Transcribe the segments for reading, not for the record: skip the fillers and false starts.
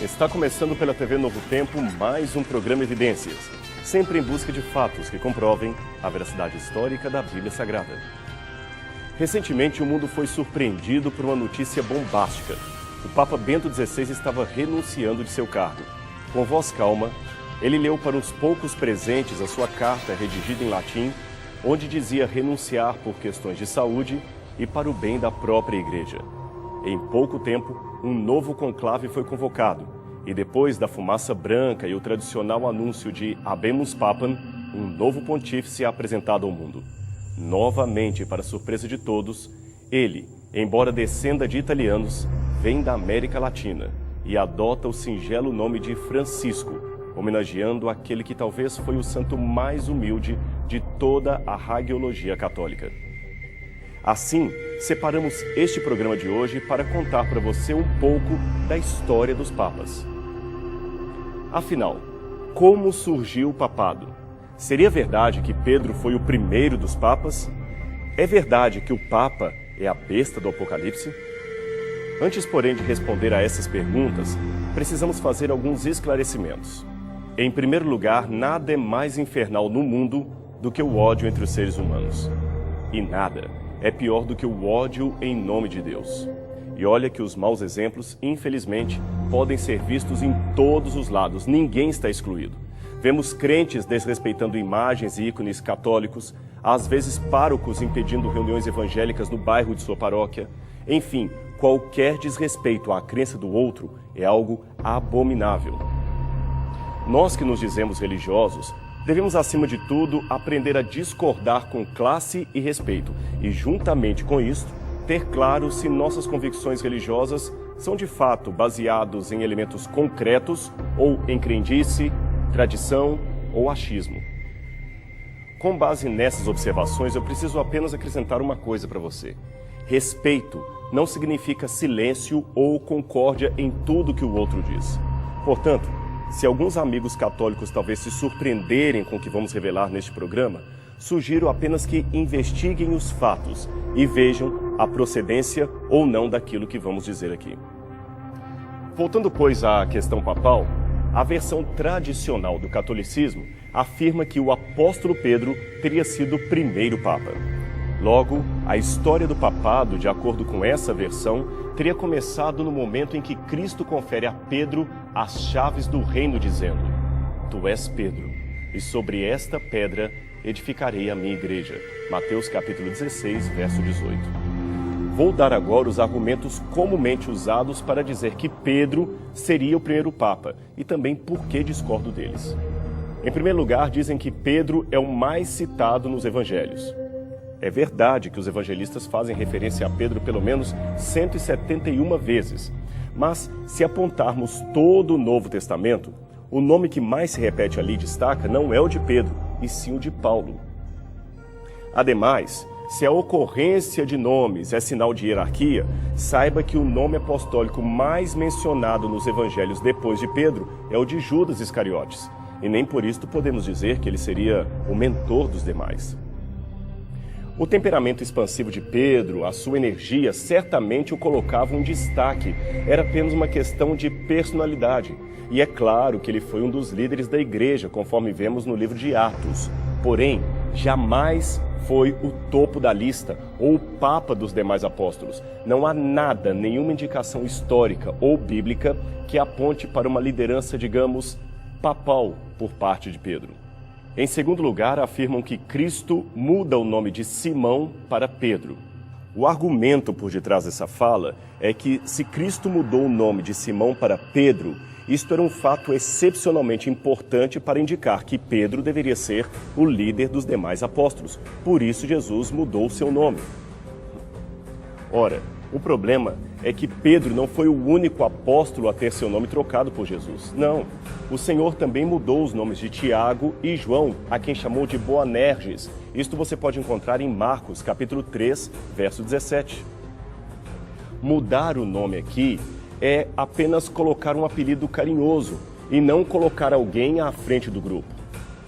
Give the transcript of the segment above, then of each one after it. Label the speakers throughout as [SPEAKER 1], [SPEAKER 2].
[SPEAKER 1] Está começando pela TV Novo Tempo mais um programa Evidências, sempre em busca de fatos que comprovem a veracidade histórica da Bíblia Sagrada. Recentemente, o mundo foi surpreendido por uma notícia bombástica. O Papa Bento XVI estava renunciando de seu cargo. Com voz calma, ele leu para uns poucos presentes a sua carta redigida em latim, onde dizia renunciar por questões de saúde e para o bem da própria Igreja. Em pouco tempo, um novo conclave foi convocado, e depois da fumaça branca e o tradicional anúncio de Habemus Papam, um novo pontífice é apresentado ao mundo. Novamente, para surpresa de todos, ele, embora descenda de italianos, vem da América Latina e adota o singelo nome de Francisco, homenageando aquele que talvez foi o santo mais humilde de toda a hagiologia católica. Assim, separamos este programa de hoje para contar para você um pouco da história dos papas. Afinal, como surgiu o papado? Seria verdade que Pedro foi o primeiro dos papas? É verdade que o papa é a besta do Apocalipse? Antes, porém, de responder a essas perguntas, precisamos fazer alguns esclarecimentos. Em primeiro lugar, nada é mais infernal no mundo do que o ódio entre os seres humanos. E nada é pior do que o ódio em nome de Deus. E olha que os maus exemplos, infelizmente, podem ser vistos em todos os lados, ninguém está excluído. Vemos crentes desrespeitando imagens e ícones católicos, às vezes párocos impedindo reuniões evangélicas no bairro de sua paróquia. Enfim, qualquer desrespeito à crença do outro é algo abominável. Nós que nos dizemos religiosos, devemos, acima de tudo, aprender a discordar com classe e respeito e, juntamente com isso, ter claro se nossas convicções religiosas são de fato baseados em elementos concretos ou em crendice, tradição ou achismo. Com base nessas observações, eu preciso apenas acrescentar uma coisa para você. Respeito não significa silêncio ou concórdia em tudo que o outro diz. Portanto, se alguns amigos católicos talvez se surpreenderem com o que vamos revelar neste programa, sugiro apenas que investiguem os fatos e vejam a procedência ou não daquilo que vamos dizer aqui. Voltando, pois, à questão papal, a versão tradicional do catolicismo afirma que o apóstolo Pedro teria sido o primeiro papa. Logo, a história do papado, de acordo com essa versão, teria começado no momento em que Cristo confere a Pedro as chaves do reino, dizendo: Tu és Pedro, e sobre esta pedra edificarei a minha igreja. Mateus capítulo 16, verso 18. Vou dar agora os argumentos comumente usados para dizer que Pedro seria o primeiro papa, e também por que discordo deles. Em primeiro lugar, dizem que Pedro é o mais citado nos evangelhos. É verdade que os evangelistas fazem referência a Pedro pelo menos 171 vezes, mas se apontarmos todo o Novo Testamento, o nome que mais se repete ali e destaca não é o de Pedro, e sim o de Paulo. Ademais, se a ocorrência de nomes é sinal de hierarquia, saiba que o nome apostólico mais mencionado nos evangelhos depois de Pedro é o de Judas Iscariotes, e nem por isso podemos dizer que ele seria o mentor dos demais. O temperamento expansivo de Pedro, a sua energia, certamente o colocavam em destaque. Era apenas uma questão de personalidade. E é claro que ele foi um dos líderes da igreja, conforme vemos no livro de Atos. Porém, jamais foi o topo da lista ou o papa dos demais apóstolos. Não há nada, nenhuma indicação histórica ou bíblica que aponte para uma liderança, digamos, papal por parte de Pedro. Em segundo lugar, afirmam que Cristo muda o nome de Simão para Pedro. O argumento por detrás dessa fala é que, se Cristo mudou o nome de Simão para Pedro, isto era um fato excepcionalmente importante para indicar que Pedro deveria ser o líder dos demais apóstolos. Por isso, Jesus mudou o seu nome. Ora, o problema é que Pedro não foi o único apóstolo a ter seu nome trocado por Jesus. Não, o Senhor também mudou os nomes de Tiago e João, a quem chamou de Boanerges. Isto você pode encontrar em Marcos, capítulo 3, verso 17. Mudar o nome aqui é apenas colocar um apelido carinhoso e não colocar alguém à frente do grupo.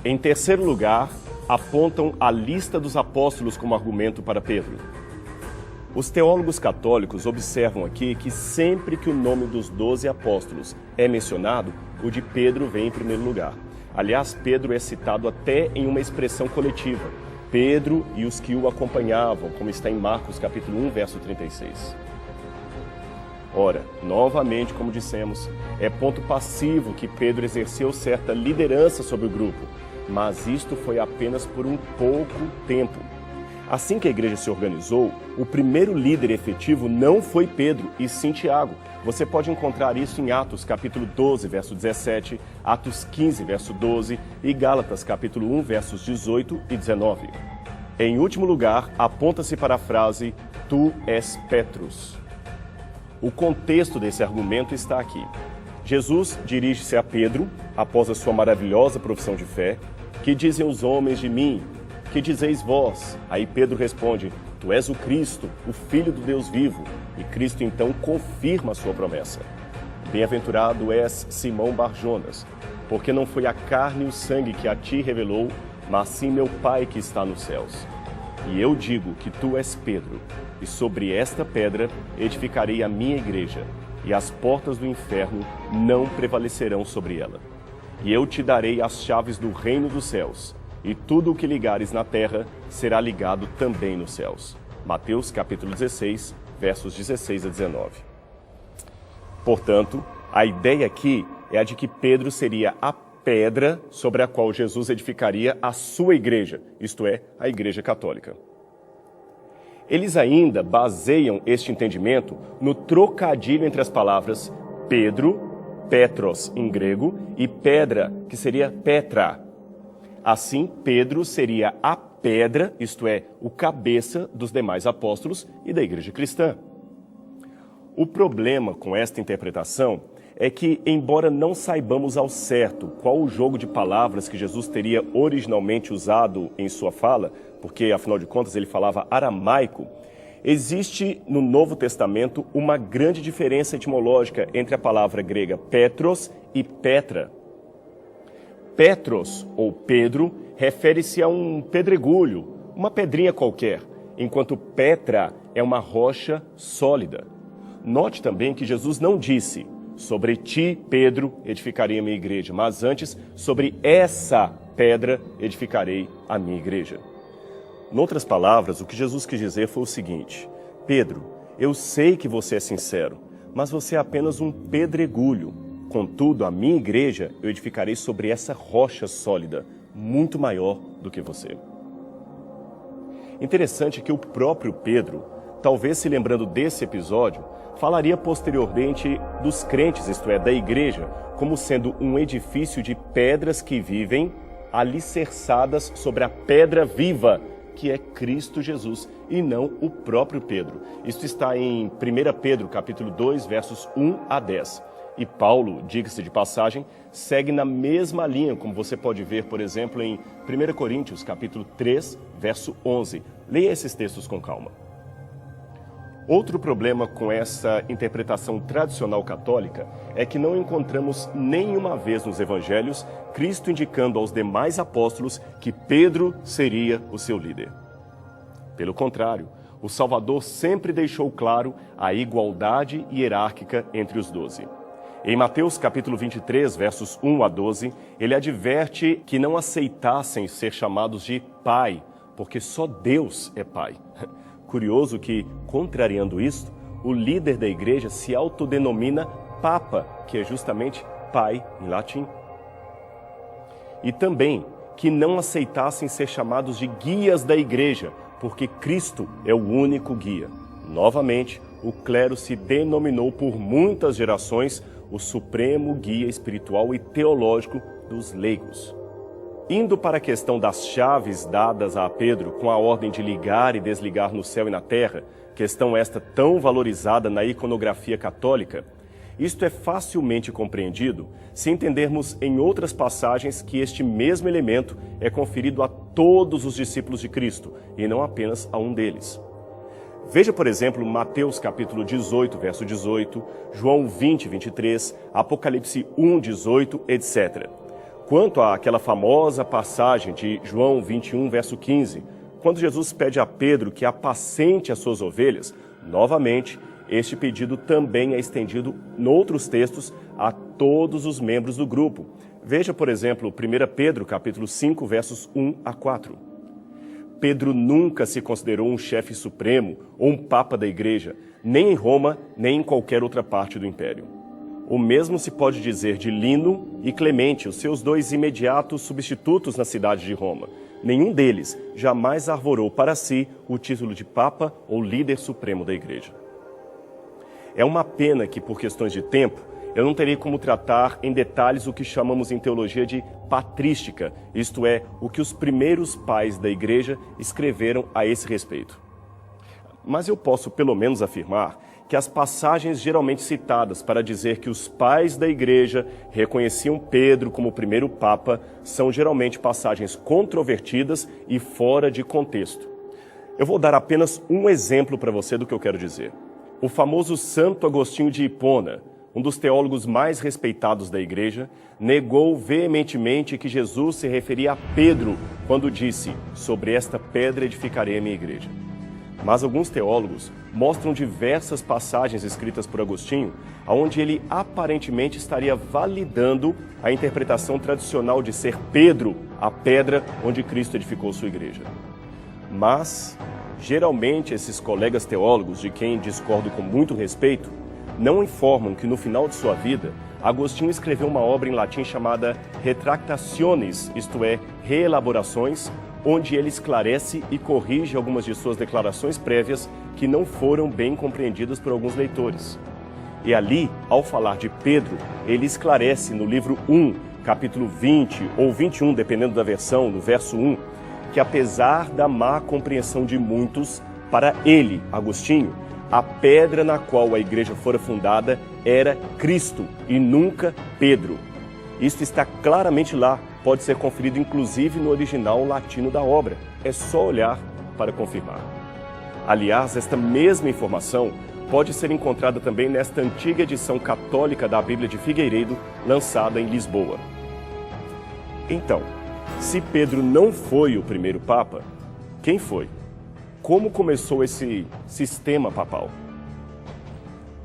[SPEAKER 1] Em terceiro lugar, apontam a lista dos apóstolos como argumento para Pedro. Os teólogos católicos observam aqui que sempre que o nome dos 12 apóstolos é mencionado, o de Pedro vem em primeiro lugar. Aliás, Pedro é citado até em uma expressão coletiva. Pedro e os que o acompanhavam, como está em Marcos capítulo 1, verso 36. Ora, novamente, como dissemos, é ponto passivo que Pedro exerceu certa liderança sobre o grupo, mas isto foi apenas por um pouco tempo. Assim que a igreja se organizou, o primeiro líder efetivo não foi Pedro, e sim Tiago. Você pode encontrar isso em Atos capítulo 12, verso 17, Atos 15, verso 12 e Gálatas capítulo 1, versos 18 e 19. Em último lugar, aponta-se para a frase, tu és Petrus. O contexto desse argumento está aqui. Jesus dirige-se a Pedro, após a sua maravilhosa profissão de fé, que dizem os homens de mim? Que dizeis vós? Aí Pedro responde, tu és o Cristo, o Filho do Deus vivo. E Cristo então confirma a sua promessa. Bem-aventurado és Simão Barjonas, porque não foi a carne e o sangue que a ti revelou, mas sim meu Pai que está nos céus. E eu digo que tu és Pedro, e sobre esta pedra edificarei a minha igreja, e as portas do inferno não prevalecerão sobre ela. E eu te darei as chaves do reino dos céus, e tudo o que ligares na terra será ligado também nos céus. Mateus capítulo 16, versos 16 a 19. Portanto, a ideia aqui é a de que Pedro seria a pedra sobre a qual Jesus edificaria a sua igreja, isto é, a Igreja Católica. Eles ainda baseiam este entendimento no trocadilho entre as palavras Pedro, Petros em grego, e pedra, que seria Petra. Assim, Pedro seria a pedra, isto é, o cabeça dos demais apóstolos e da igreja cristã. O problema com esta interpretação é que, embora não saibamos ao certo qual o jogo de palavras que Jesus teria originalmente usado em sua fala, porque, afinal de contas, ele falava aramaico, existe no Novo Testamento uma grande diferença etimológica entre a palavra grega Petros e Petra. Petros, ou Pedro, refere-se a um pedregulho, uma pedrinha qualquer, enquanto Petra é uma rocha sólida. Note também que Jesus não disse, sobre ti, Pedro, edificarei a minha igreja, mas antes, sobre essa pedra edificarei a minha igreja. Noutras palavras, o que Jesus quis dizer foi o seguinte, Pedro, eu sei que você é sincero, mas você é apenas um pedregulho. Contudo, a minha igreja eu edificarei sobre essa rocha sólida, muito maior do que você. Interessante que o próprio Pedro, talvez se lembrando desse episódio, falaria posteriormente dos crentes, isto é, da igreja, como sendo um edifício de pedras que vivem alicerçadas sobre a pedra viva, que é Cristo Jesus, e não o próprio Pedro. Isto está em 1 Pedro, capítulo 2, versos 1 a 10. E Paulo, diga-se de passagem, segue na mesma linha, como você pode ver, por exemplo, em 1 Coríntios, capítulo 3, verso 11. Leia esses textos com calma. Outro problema com essa interpretação tradicional católica é que não encontramos nenhuma vez nos evangelhos Cristo indicando aos demais apóstolos que Pedro seria o seu líder. Pelo contrário, o Salvador sempre deixou claro a igualdade hierárquica entre os 12. Em Mateus capítulo 23, versos 1 a 12, ele adverte que não aceitassem ser chamados de pai, porque só Deus é pai. Curioso que, contrariando isto, o líder da igreja se autodenomina Papa, que é justamente pai em latim. E também que não aceitassem ser chamados de guias da igreja, porque Cristo é o único guia. Novamente, o clero se denominou por muitas gerações o supremo guia espiritual e teológico dos leigos. Indo para a questão das chaves dadas a Pedro com a ordem de ligar e desligar no céu e na terra, questão esta tão valorizada na iconografia católica, isto é facilmente compreendido se entendermos em outras passagens que este mesmo elemento é conferido a todos os discípulos de Cristo e não apenas a um deles. Veja, por exemplo, Mateus capítulo 18, verso 18, João 20, 23, Apocalipse 1, 18, etc. Quanto àquela famosa passagem de João 21, verso 15, quando Jesus pede a Pedro que apacente as suas ovelhas, novamente, este pedido também é estendido, em outros textos, a todos os membros do grupo. Veja, por exemplo, 1 Pedro, capítulo 5, versos 1 a 4. Pedro nunca se considerou um chefe supremo ou um papa da igreja, nem em Roma, nem em qualquer outra parte do império. O mesmo se pode dizer de Lino e Clemente, os seus dois imediatos substitutos na cidade de Roma. Nenhum deles jamais arvorou para si o título de papa ou líder supremo da igreja. É uma pena que, por questões de tempo, eu não terei como tratar em detalhes o que chamamos em teologia de patrística, isto é, o que os primeiros pais da igreja escreveram a esse respeito. Mas eu posso pelo menos afirmar que as passagens geralmente citadas para dizer que os pais da igreja reconheciam Pedro como o primeiro papa são geralmente passagens controvertidas e fora de contexto. Eu vou dar apenas um exemplo para você do que eu quero dizer. O famoso Santo Agostinho de Hipona, um dos teólogos mais respeitados da igreja, negou veementemente que Jesus se referia a Pedro quando disse: "Sobre esta pedra edificarei a minha igreja". Mas alguns teólogos mostram diversas passagens escritas por Agostinho, onde ele aparentemente estaria validando a interpretação tradicional de ser Pedro a pedra onde Cristo edificou sua igreja. Mas, geralmente, esses colegas teólogos, de quem discordo com muito respeito, não informam que no final de sua vida, Agostinho escreveu uma obra em latim chamada Retractationes, isto é, reelaborações, onde ele esclarece e corrige algumas de suas declarações prévias que não foram bem compreendidas por alguns leitores. E ali, ao falar de Pedro, ele esclarece no livro 1, capítulo 20 ou 21, dependendo da versão, no verso 1, que apesar da má compreensão de muitos, para ele, Agostinho, a pedra na qual a igreja fora fundada era Cristo e nunca Pedro. Isto está claramente lá, pode ser conferido inclusive no original latino da obra. É só olhar para confirmar. Aliás, esta mesma informação pode ser encontrada também nesta antiga edição católica da Bíblia de Figueiredo, lançada em Lisboa. Então, se Pedro não foi o primeiro papa, quem foi? Como começou esse sistema papal?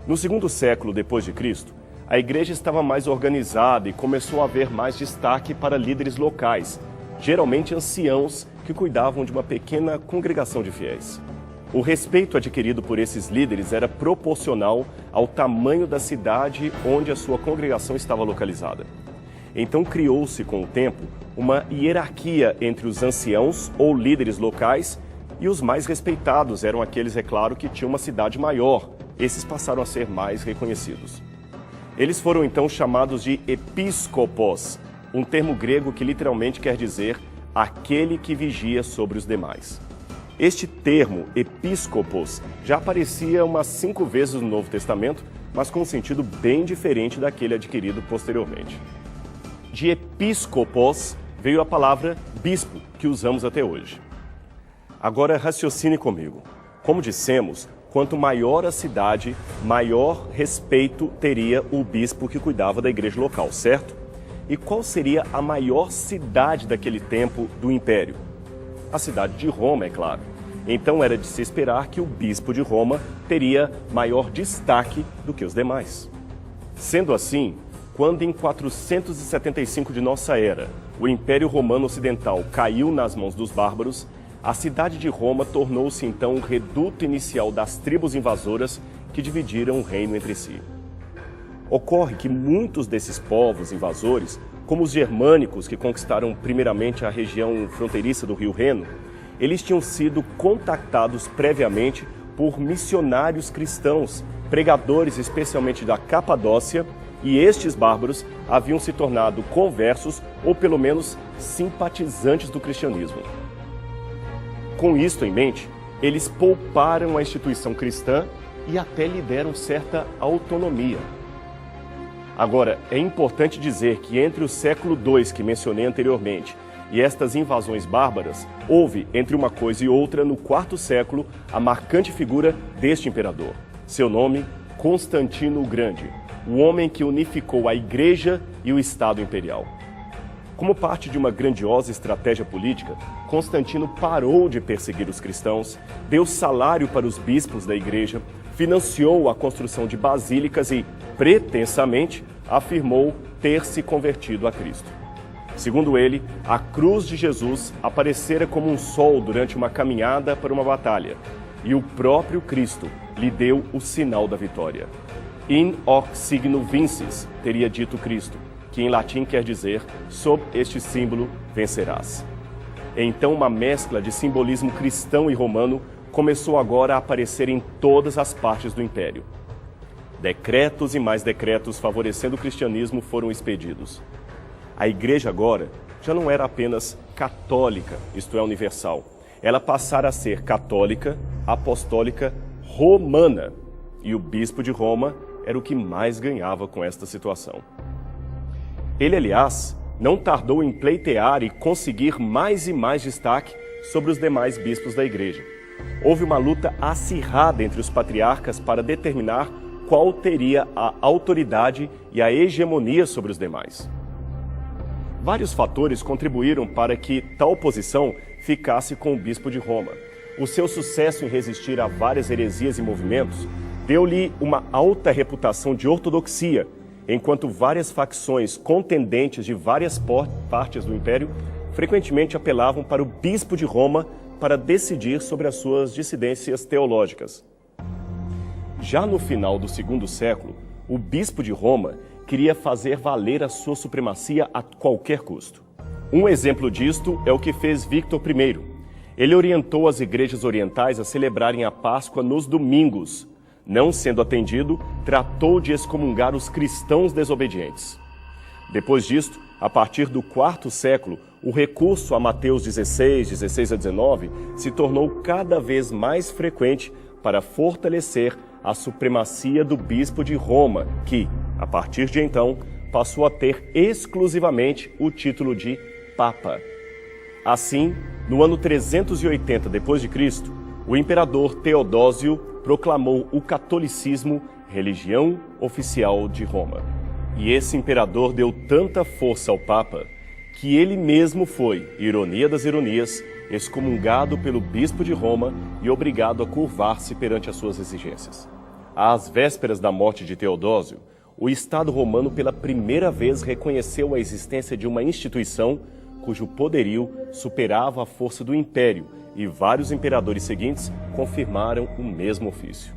[SPEAKER 1] No segundo século depois de Cristo, a igreja estava mais organizada e começou a haver mais destaque para líderes locais, geralmente anciãos que cuidavam de uma pequena congregação de fiéis. O respeito adquirido por esses líderes era proporcional ao tamanho da cidade onde a sua congregação estava localizada. Então criou-se com o tempo uma hierarquia entre os anciãos ou líderes locais e os mais respeitados eram aqueles, é claro, que tinham uma cidade maior. Esses passaram a ser mais reconhecidos. Eles foram então chamados de episcopos, um termo grego que literalmente quer dizer aquele que vigia sobre os demais. Este termo, episcopos, já aparecia umas 5 vezes no Novo Testamento, mas com um sentido bem diferente daquele adquirido posteriormente. De episcopos veio a palavra bispo, que usamos até hoje. Agora raciocine comigo. Como dissemos, quanto maior a cidade, maior respeito teria o bispo que cuidava da igreja local, certo? E qual seria a maior cidade daquele tempo do Império? A cidade de Roma, é claro. Então era de se esperar que o bispo de Roma teria maior destaque do que os demais. Sendo assim, quando em 475 de nossa era, o Império Romano Ocidental caiu nas mãos dos bárbaros, a cidade de Roma tornou-se então o reduto inicial das tribos invasoras que dividiram o reino entre si. Ocorre que muitos desses povos invasores, como os germânicos que conquistaram primeiramente a região fronteiriça do rio Reno, eles tinham sido contactados previamente por missionários cristãos, pregadores especialmente da Capadócia, e estes bárbaros haviam se tornado conversos ou pelo menos simpatizantes do cristianismo. Com isto em mente, eles pouparam a instituição cristã e até lhe deram certa autonomia. Agora, é importante dizer que entre o século II que mencionei anteriormente e estas invasões bárbaras, houve, entre uma coisa e outra, no IV século, a marcante figura deste imperador. Seu nome, Constantino o Grande, o homem que unificou a Igreja e o Estado imperial. Como parte de uma grandiosa estratégia política, Constantino parou de perseguir os cristãos, deu salário para os bispos da igreja, financiou a construção de basílicas e, pretensamente, afirmou ter se convertido a Cristo. Segundo ele, a cruz de Jesus aparecera como um sol durante uma caminhada para uma batalha, e o próprio Cristo lhe deu o sinal da vitória. In hoc signo vinces, teria dito Cristo, que em latim quer dizer, sob este símbolo vencerás. Então uma mescla de simbolismo cristão e romano começou agora a aparecer em todas as partes do império. Decretos e mais decretos favorecendo o cristianismo foram expedidos. A igreja agora já não era apenas católica, isto é, universal. Ela passara a ser católica, apostólica, romana. E o bispo de Roma era o que mais ganhava com esta situação. Ele, aliás, não tardou em pleitear e conseguir mais e mais destaque sobre os demais bispos da igreja. Houve uma luta acirrada entre os patriarcas para determinar qual teria a autoridade e a hegemonia sobre os demais. Vários fatores contribuíram para que tal posição ficasse com o bispo de Roma. O seu sucesso em resistir a várias heresias e movimentos deu-lhe uma alta reputação de ortodoxia, enquanto várias facções contendentes de várias partes do império frequentemente apelavam para o bispo de Roma para decidir sobre as suas dissidências teológicas. Já no final do segundo século, o bispo de Roma queria fazer valer a sua supremacia a qualquer custo. Um exemplo disto é o que fez Victor I. Ele orientou as igrejas orientais a celebrarem a Páscoa nos domingos. Não sendo atendido, tratou de excomungar os cristãos desobedientes. Depois disto, a partir do quarto século, o recurso a Mateus 16, 16 a 19, se tornou cada vez mais frequente para fortalecer a supremacia do bispo de Roma, que, a partir de então, passou a ter exclusivamente o título de Papa. Assim, no ano 380 d.C., o imperador Teodósio proclamou o catolicismo religião oficial de Roma. E esse imperador deu tanta força ao Papa que ele mesmo foi, ironia das ironias, excomungado pelo bispo de Roma e obrigado a curvar-se perante as suas exigências. Às vésperas da morte de Teodósio, o Estado romano pela primeira vez reconheceu a existência de uma instituição cujo poderio superava a força do império, e vários imperadores seguintes confirmaram o mesmo ofício.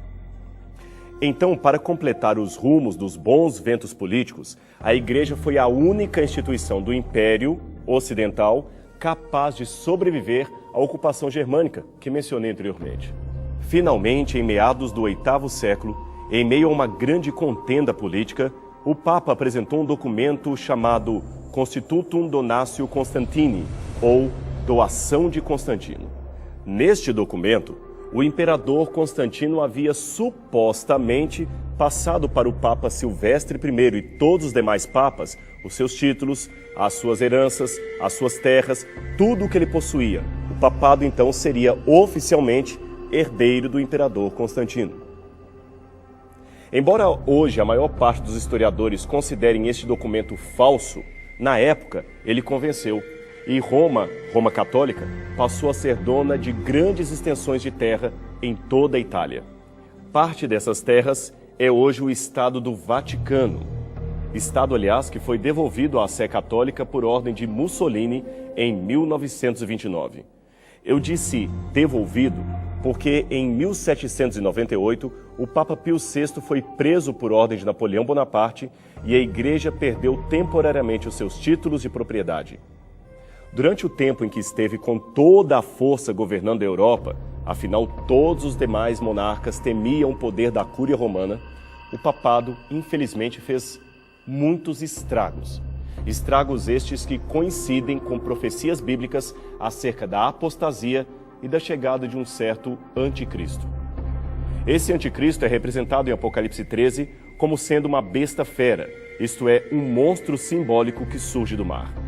[SPEAKER 1] Então, para completar os rumos dos bons ventos políticos, a Igreja foi a única instituição do Império Ocidental capaz de sobreviver à ocupação germânica, que mencionei anteriormente. Finalmente, em meados do VIII século, em meio a uma grande contenda política, o Papa apresentou um documento chamado Constitutum Donatio Constantini, ou Doação de Constantino. Neste documento, o imperador Constantino havia supostamente passado para o Papa Silvestre I e todos os demais papas os seus títulos, as suas heranças, as suas terras, tudo o que ele possuía. O papado, então, seria oficialmente herdeiro do imperador Constantino. Embora hoje a maior parte dos historiadores considerem este documento falso, na época ele convenceu. E Roma católica, passou a ser dona de grandes extensões de terra em toda a Itália. Parte dessas terras é hoje o Estado do Vaticano. Estado, aliás, que foi devolvido à Sé Católica por ordem de Mussolini em 1929. Eu disse devolvido porque em 1798 o Papa Pio VI foi preso por ordem de Napoleão Bonaparte e a Igreja perdeu temporariamente os seus títulos de propriedade. Durante o tempo em que esteve com toda a força governando a Europa, afinal todos os demais monarcas temiam o poder da Cúria Romana, o papado, infelizmente, fez muitos estragos. Estragos estes que coincidem com profecias bíblicas acerca da apostasia e da chegada de um certo anticristo. Esse anticristo é representado em Apocalipse 13 como sendo uma besta fera, isto é, um monstro simbólico que surge do mar.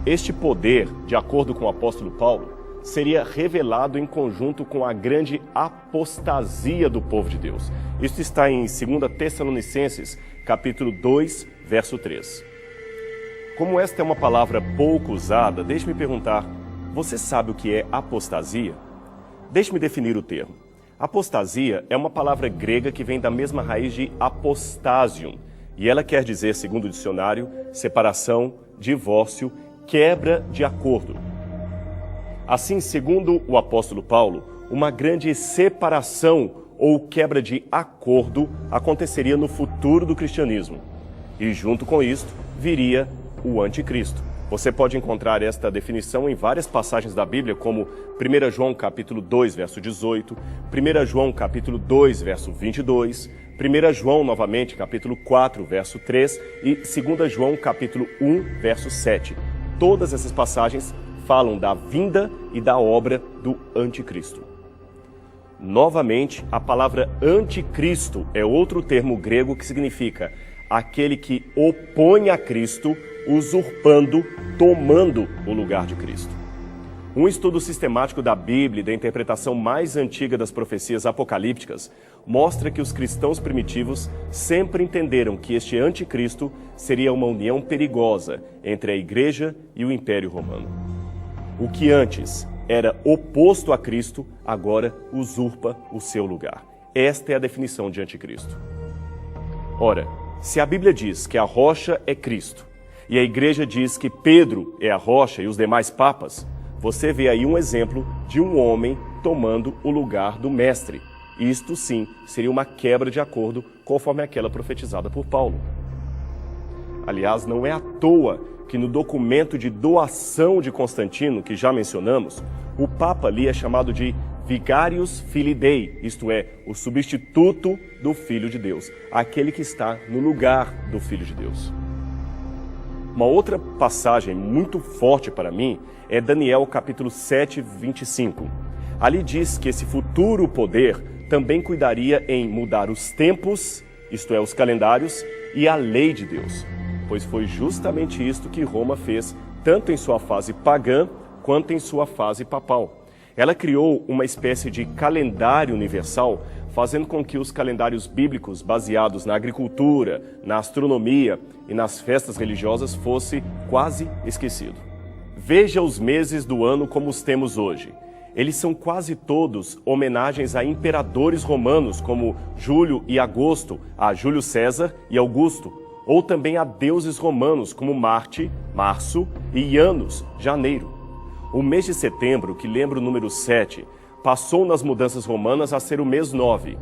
[SPEAKER 1] Este poder, de acordo com o apóstolo Paulo, seria revelado em conjunto com a grande apostasia do povo de Deus. Isso está em 2 Tessalonicenses, capítulo 2, verso 3. Como esta é uma palavra pouco usada, deixe-me perguntar, você sabe o que é apostasia? Deixe-me definir o termo. Apostasia é uma palavra grega que vem da mesma raiz de apostasium, e ela quer dizer, segundo o dicionário, separação, divórcio, quebra de acordo. Assim, segundo o apóstolo Paulo, uma grande separação ou quebra de acordo aconteceria no futuro do cristianismo. E junto com isto, viria o anticristo. Você pode encontrar esta definição em várias passagens da Bíblia, como 1 João capítulo 2, verso 18, 1 João capítulo 2, verso 22, 1 João novamente capítulo 4, verso 3 e 2 João capítulo 1, verso 7. Todas essas passagens falam da vinda e da obra do anticristo. Novamente, a palavra anticristo é outro termo grego que significa aquele que opõe a Cristo, usurpando, tomando o lugar de Cristo. Um estudo sistemático da Bíblia e da interpretação mais antiga das profecias apocalípticas mostra que os cristãos primitivos sempre entenderam que este anticristo seria uma união perigosa entre a Igreja e o Império Romano. O que antes era oposto a Cristo, agora usurpa o seu lugar. Esta é a definição de anticristo. Ora, se a Bíblia diz que a rocha é Cristo, e a Igreja diz que Pedro é a rocha e os demais papas, você vê aí um exemplo de um homem tomando o lugar do mestre. Isto sim seria uma quebra de acordo conforme aquela profetizada por Paulo. Aliás, não é à toa que no documento de doação de Constantino, que já mencionamos, o Papa ali é chamado de Vicarius Filii Dei, isto é, o substituto do Filho de Deus, aquele que está no lugar do Filho de Deus. Uma outra passagem muito forte para mim é Daniel capítulo 7, 25. Ali diz que esse futuro poder também cuidaria em mudar os tempos, isto é, os calendários, e a lei de Deus, pois foi justamente isto que Roma fez, tanto em sua fase pagã quanto em sua fase papal. Ela criou uma espécie de calendário universal, fazendo com que os calendários bíblicos baseados na agricultura, na astronomia e nas festas religiosas fosse quase esquecido. Veja os meses do ano como os temos hoje. Eles são quase todos homenagens a imperadores romanos, como Júlio e Agosto, a Júlio César e Augusto, ou também a deuses romanos, como Marte, Março, e Janus, Janeiro. O mês de setembro, que lembra o número 7, passou nas mudanças romanas a ser o mês 9.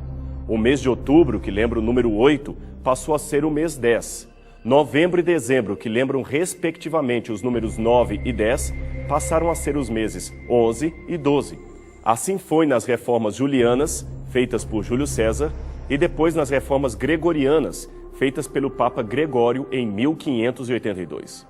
[SPEAKER 1] O mês de outubro, que lembra o número 8, passou a ser o mês 10. Novembro e dezembro, que lembram respectivamente os números 9 e 10, passaram a ser os meses 11 e 12. Assim foi nas reformas julianas, feitas por Júlio César, e depois nas reformas gregorianas, feitas pelo Papa Gregório em 1582.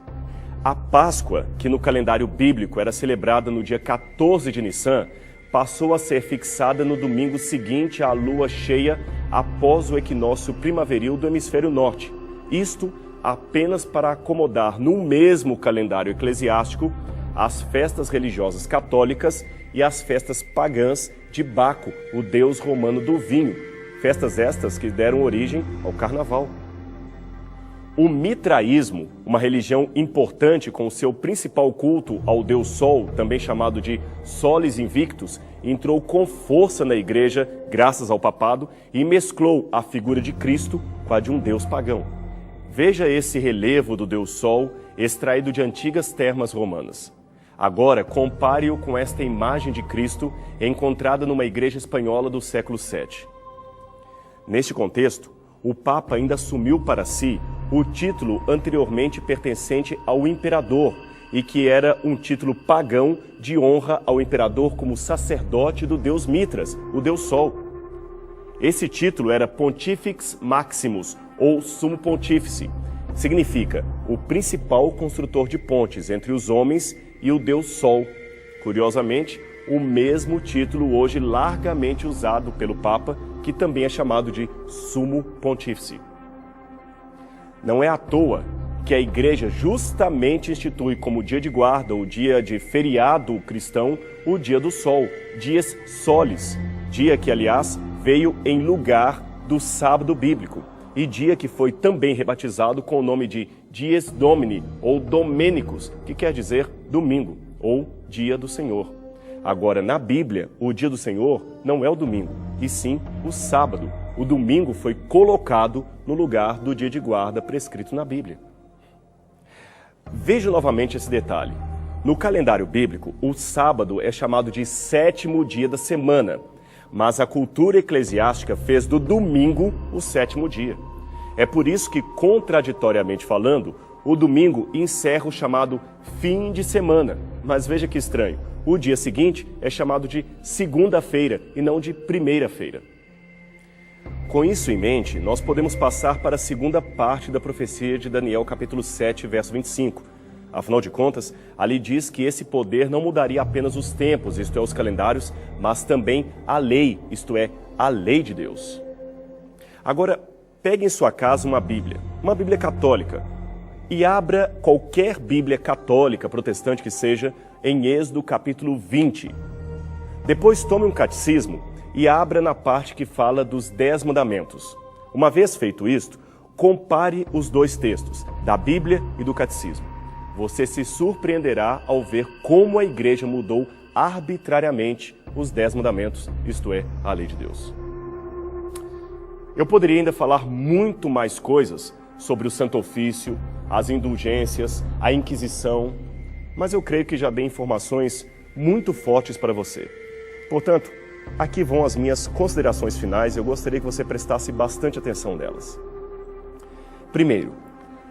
[SPEAKER 1] A Páscoa, que no calendário bíblico era celebrada no dia 14 de Nissan, passou a ser fixada no domingo seguinte à lua cheia após o equinócio primaveril do hemisfério norte. Isto apenas para acomodar no mesmo calendário eclesiástico as festas religiosas católicas e as festas pagãs de Baco, o deus romano do vinho, festas estas que deram origem ao carnaval. O mitraísmo, uma religião importante com seu principal culto ao deus Sol, também chamado de Solis Invictus, entrou com força na igreja, graças ao papado, e mesclou a figura de Cristo com a de um deus pagão. Veja esse relevo do deus Sol, extraído de antigas termas romanas. Agora, compare-o com esta imagem de Cristo encontrada numa igreja espanhola do século VII. Neste contexto, o Papa ainda assumiu para si o título anteriormente pertencente ao imperador e que era um título pagão de honra ao imperador como sacerdote do deus Mitras, o deus Sol. Esse título era Pontifex Maximus, ou Sumo Pontífice. Significa o principal construtor de pontes entre os homens e o deus Sol. Curiosamente, o mesmo título hoje largamente usado pelo Papa, que também é chamado de Sumo Pontífice. Não é à toa que a Igreja justamente institui como dia de guarda, o dia de feriado cristão, o dia do Sol, dies solis, dia que, aliás, veio em lugar do sábado bíblico. e dia que foi também rebatizado com o nome de Dies Domini, ou Domenicus, que quer dizer domingo, ou dia do Senhor. Agora, na Bíblia, o dia do Senhor não é o domingo, e sim o sábado. O domingo foi colocado no lugar do dia de guarda prescrito na Bíblia. Veja novamente esse detalhe. No calendário bíblico, o sábado é chamado de sétimo dia da semana, mas a cultura eclesiástica fez do domingo o sétimo dia. É por isso que, contraditoriamente falando, o domingo encerra o chamado fim de semana. Mas veja que estranho, o dia seguinte é chamado de segunda-feira e não de primeira-feira. Com isso em mente, nós podemos passar para a segunda parte da profecia de Daniel, capítulo 7, verso 25. Afinal de contas, ali diz que esse poder não mudaria apenas os tempos, isto é, os calendários, mas também a lei, isto é, a lei de Deus. Agora, pegue em sua casa uma Bíblia católica, e abra qualquer Bíblia católica, protestante que seja, em Êxodo capítulo 20. Depois tome um catecismo e abra na parte que fala dos 10 mandamentos. Uma vez feito isto, compare os dois textos, da Bíblia e do catecismo. Você se surpreenderá ao ver como a igreja mudou arbitrariamente os 10 mandamentos, isto é, a lei de Deus. Eu poderia ainda falar muito mais coisas sobre o Santo Ofício, as indulgências, a Inquisição, mas eu creio que já dei informações muito fortes para você. Portanto, aqui vão as minhas considerações finais e eu gostaria que você prestasse bastante atenção nelas. Primeiro,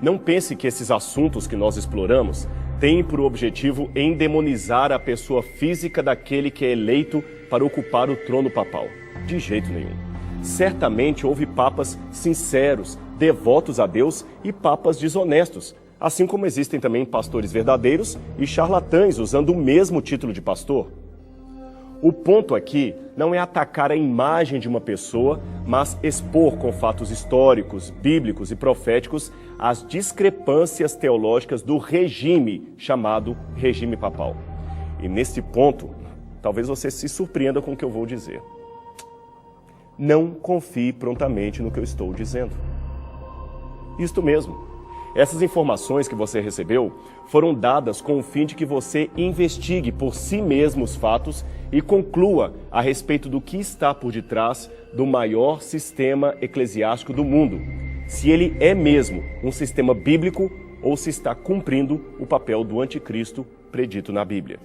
[SPEAKER 1] não pense que esses assuntos que nós exploramos têm por objetivo endemonizar a pessoa física daquele que é eleito para ocupar o trono papal. De jeito nenhum. Certamente houve papas sinceros, devotos a Deus e papas desonestos, assim como existem também pastores verdadeiros e charlatães usando o mesmo título de pastor. O ponto aqui não é atacar a imagem de uma pessoa, mas expor com fatos históricos, bíblicos e proféticos as discrepâncias teológicas do regime chamado regime papal. E neste ponto, talvez você se surpreenda com o que eu vou dizer. Não confie prontamente no que eu estou dizendo. Isto mesmo. Essas informações que você recebeu foram dadas com o fim de que você investigue por si mesmo os fatos e conclua a respeito do que está por detrás do maior sistema eclesiástico do mundo, se ele é mesmo um sistema bíblico ou se está cumprindo o papel do anticristo predito na Bíblia.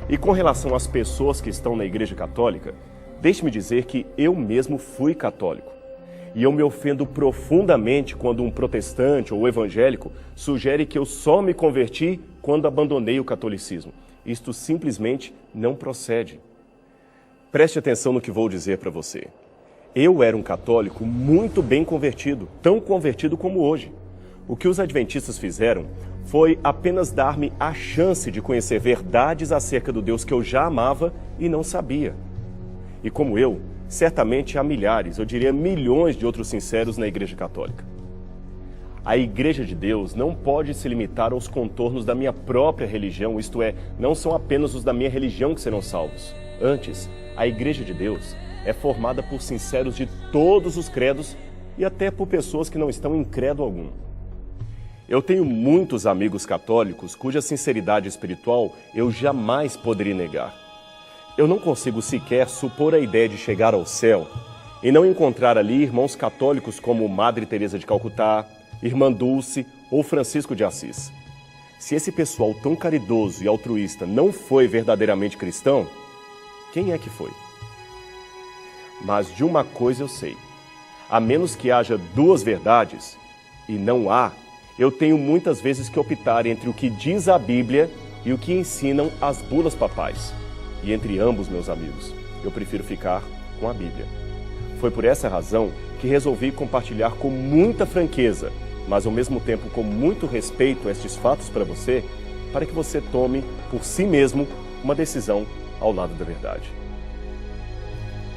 [SPEAKER 1] E com relação às pessoas que estão na Igreja Católica, deixe-me dizer que eu mesmo fui católico. E eu me ofendo profundamente quando um protestante ou evangélico sugere que eu só me converti quando abandonei o catolicismo. Isto simplesmente não procede. Preste atenção no que vou dizer para você. Eu era um católico muito bem convertido, tão convertido como hoje. O que os adventistas fizeram foi apenas dar-me a chance de conhecer verdades acerca do Deus que eu já amava e não sabia. E como eu, certamente há milhares, eu diria milhões de outros sinceros na Igreja Católica. A Igreja de Deus não pode se limitar aos contornos da minha própria religião, isto é, não são apenas os da minha religião que serão salvos. Antes, a Igreja de Deus é formada por sinceros de todos os credos e até por pessoas que não estão em credo algum. Eu tenho muitos amigos católicos cuja sinceridade espiritual eu jamais poderia negar. Eu não consigo sequer supor a ideia de chegar ao céu e não encontrar ali irmãos católicos como Madre Teresa de Calcutá, Irmã Dulce ou Francisco de Assis. Se esse pessoal tão caridoso e altruísta não foi verdadeiramente cristão, quem é que foi? Mas de uma coisa eu sei, a menos que haja duas verdades, e não há, eu tenho muitas vezes que optar entre o que diz a Bíblia e o que ensinam as bulas papais. E entre ambos, meus amigos, eu prefiro ficar com a Bíblia. Foi por essa razão que resolvi compartilhar com muita franqueza, mas ao mesmo tempo com muito respeito estes fatos para você, para que você tome por si mesmo uma decisão ao lado da verdade.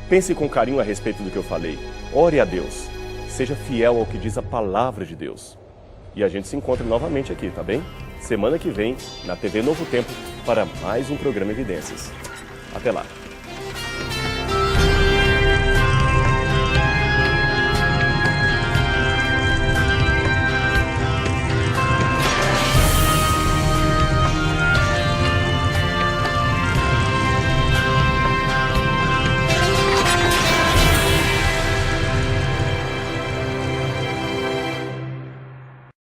[SPEAKER 1] Pense com carinho a respeito do que eu falei. Ore a Deus. Seja fiel ao que diz a palavra de Deus. E a gente se encontra novamente aqui, tá bem? Semana que vem, na TV Novo Tempo, para mais um programa Evidências. Até lá!